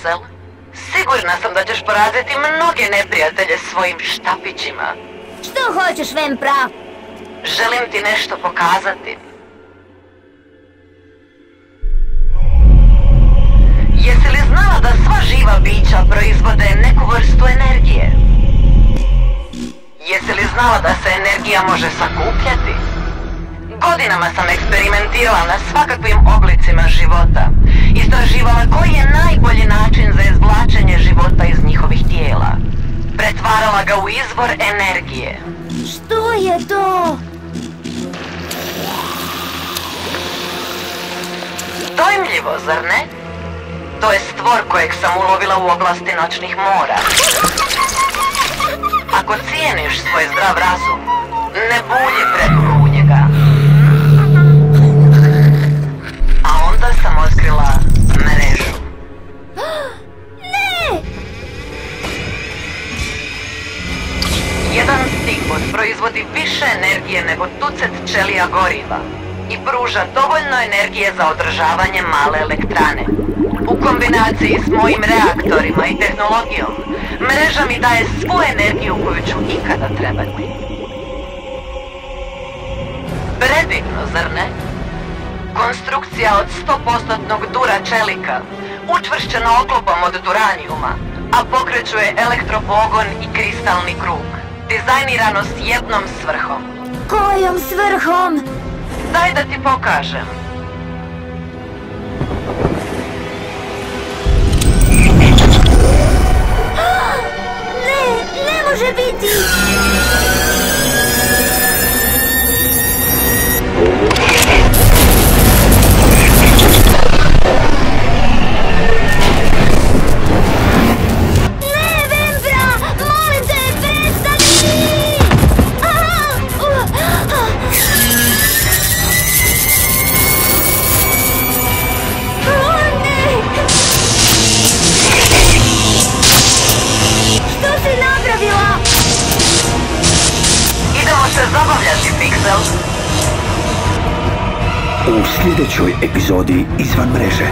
Pixel. Sigurna sam da ćeš poraziti mnoge neprijatelje svojim štapićima. Što hoćeš, Vempra? Želim ti nešto pokazati. Jesi li znala da sva živa bića proizvode neku vrstu energije? Jesi li znala da se energija može sakupljati? Godinama sam eksperimentirala na svakakvim oblicima života. Istraživala koji je najbolji način za izvlačenje života iz njihovih tijela. Pretvarala ga u izvor energije. Što je to? Dojmljivo, zar ne? To je stvor kojeg sam ulovila u oblasti noćnih mora. Ako cijeniš svoj zdrav razum, ne bulji predugo u njega. A onda sam otkrila mrežu. Ne! Jedan stigbot proizvodi više energije nego tucet ćelija goriva i pruža dovoljno energije za održavanje male elektrane. U kombinaciji s mojim reaktorima i tehnologijom, mreža mi daje svu energiju koju ću ikada trebati. Predivno, zar ne? Konstrukcija od 100% dura čelika, učvršćena oklopom od duranijuma, a pokrećuje elektropogon i kristalni krug. Dizajnirano s jednom svrhom. Kojom svrhom? Daj da ti pokažem. Ne može biti! Zabavljati, Pixel. U sljedećoj epizodi Izvan mreže.